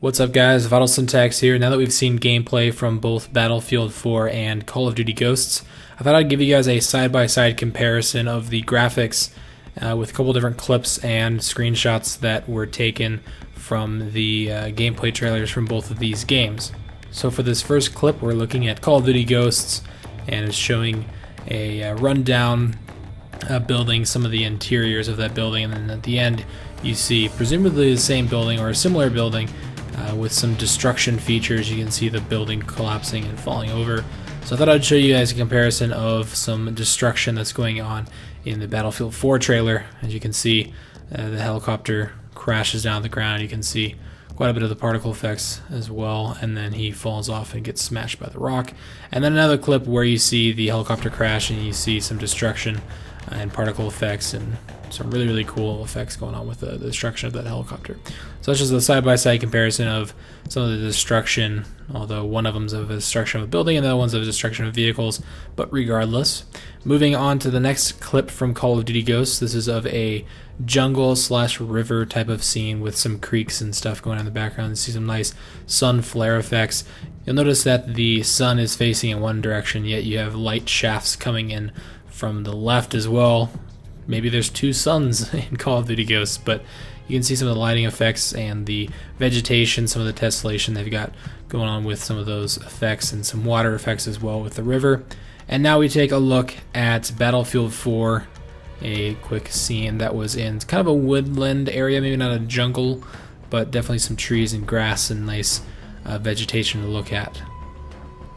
What's up guys, Vital Syntax here. Now that we've seen gameplay from both Battlefield 4 and Call of Duty Ghosts, I thought I'd give you guys a side-by-side comparison of the graphics with a couple different clips and screenshots that were taken from the gameplay trailers from both of these games. So for this first clip, we're looking at Call of Duty Ghosts, and it's showing a rundown building, some of the interiors of that building, and then at the end you see presumably the same building or a similar building with some destruction features. You can see the building collapsing and falling over. So I thought I'd show you guys a comparison of some destruction that's going on in the Battlefield 4 trailer. As you can see, the helicopter crashes down to the ground. You can see quite a bit of the particle effects as well, and then he falls off and gets smashed by the rock. And then another clip where you see the helicopter crash and you see some destruction and particle effects and some really cool effects going on with the destruction of that helicopter. So that's just a side-by-side comparison of some of the destruction, although one of them's of a destruction of a building and the other one's of a destruction of vehicles, but regardless. Moving on to the next clip from Call of Duty Ghosts. This is of a jungle/river type of scene with some creeks and stuff going on in the background. You see some nice sun flare effects. You'll notice that the sun is facing in one direction, yet you have light shafts coming in from the left as well. Maybe there's two suns in Call of Duty Ghosts, but you can see some of the lighting effects and the vegetation, some of the tessellation they've got going on with some of those effects, and some water effects as well with the river. And now we take a look at Battlefield 4, a quick scene that was in kind of a woodland area, maybe not a jungle, but definitely some trees and grass and nice vegetation to look at.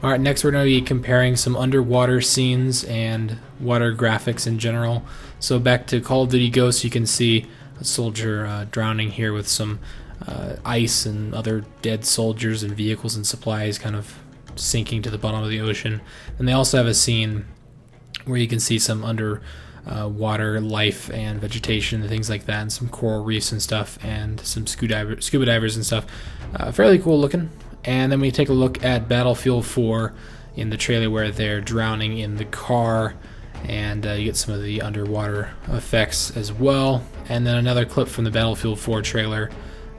Alright, next we're going to be comparing some underwater scenes and water graphics in general. So back to Call of Duty Ghosts, you can see a soldier drowning here with some ice and other dead soldiers and vehicles and supplies kind of sinking to the bottom of the ocean. And they also have a scene where you can see some underwater life and vegetation and things like that, and some coral reefs and stuff, and some scuba divers and stuff. Fairly cool looking. And then we take a look at Battlefield 4 in the trailer where they're drowning in the car, and you get some of the underwater effects as well. And then another clip from the Battlefield 4 trailer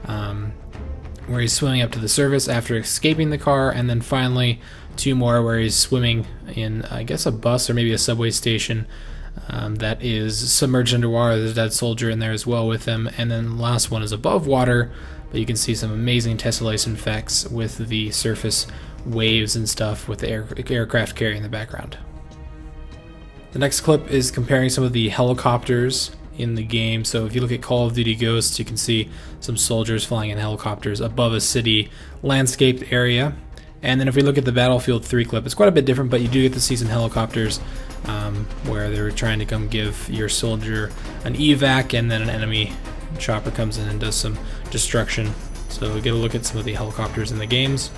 where he's swimming up to the surface after escaping the car, and then finally two more where he's swimming in, I guess, a bus or maybe a subway station that is submerged underwater. There's a dead soldier in there as well with him. And then the last one is above water, but you can see some amazing tessellation effects with the surface waves and stuff with the aircraft carrier in the background. The next clip is comparing some of the helicopters in the game. So if you look at Call of Duty Ghosts, you can see some soldiers flying in helicopters above a city landscaped area. And then if we look at the Battlefield 3 clip, it's quite a bit different, but you do get to see some helicopters where they're trying to come give your soldier an evac, and then an enemy chopper comes in and does some destruction. So we get a look at some of the helicopters in the games.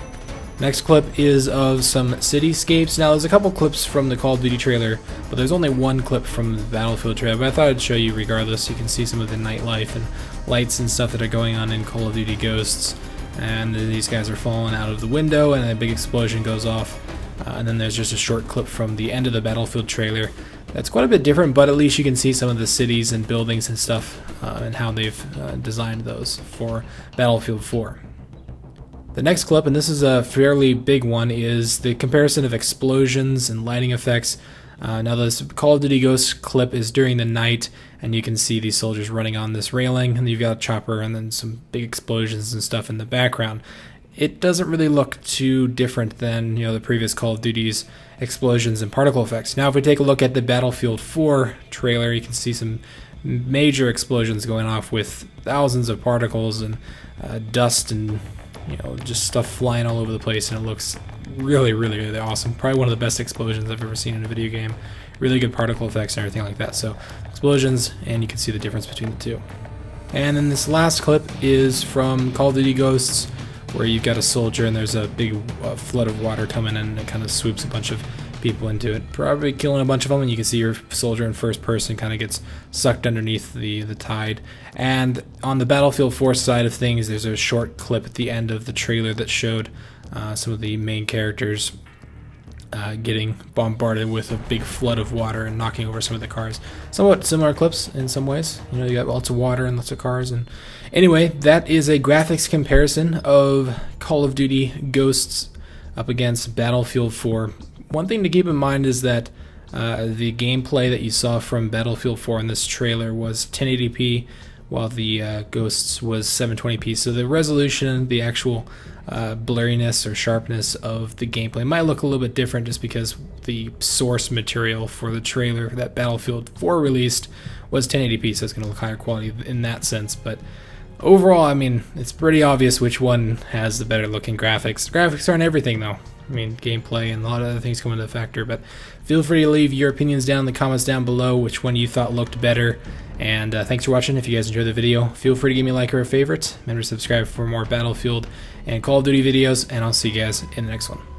Next clip is of some cityscapes. Now there's a couple clips from the Call of Duty trailer, but there's only one clip from the Battlefield trailer, but I thought I'd show you regardless. You can see some of the nightlife and lights and stuff that are going on in Call of Duty Ghosts. And these guys are falling out of the window and a big explosion goes off. And then there's just a short clip from the end of the Battlefield trailer. That's quite a bit different, but at least you can see some of the cities and buildings and stuff and how they've designed those for Battlefield 4. The next clip, and this is a fairly big one, is the comparison of explosions and lighting effects. Now this Call of Duty Ghosts clip is during the night, and you can see these soldiers running on this railing, and you've got a chopper and then some big explosions and stuff in the background. It doesn't really look too different than the previous Call of Duty's explosions and particle effects. Now if we take a look at the Battlefield 4 trailer, you can see some major explosions going off with thousands of particles and dust and just stuff flying all over the place, and it looks really awesome. Probably one of the best explosions I've ever seen in a video game. Really good particle effects and everything like that. So explosions, and you can see the difference between the two. And then this last clip is from Call of Duty Ghosts, where you've got a soldier and there's a big flood of water coming in, and it kind of swoops a bunch of people into it, probably killing a bunch of them, and you can see your soldier in first person kind of gets sucked underneath the tide. And on the Battlefield 4 side of things, there's a short clip at the end of the trailer that showed some of the main characters getting bombarded with a big flood of water and knocking over some of the cars. Somewhat similar clips in some ways. You got lots of water and lots of cars. And anyway, that is a graphics comparison of Call of Duty Ghosts up against Battlefield 4. One thing to keep in mind is that the gameplay that you saw from Battlefield 4 in this trailer was 1080p, while the Ghosts was 720p. So the resolution, the actual blurriness or sharpness of the gameplay might look a little bit different, just because the source material for the trailer that Battlefield 4 released was 1080p, so it's going to look higher quality in that sense. But overall, I mean, it's pretty obvious which one has the better looking graphics. The graphics aren't everything, though. I mean, gameplay and a lot of other things come into factor, but feel free to leave your opinions down in the comments down below, which one you thought looked better. And thanks for watching. If you guys enjoyed the video, feel free to give me a like or a favorite. Remember to subscribe for more Battlefield and Call of Duty videos, and I'll see you guys in the next one.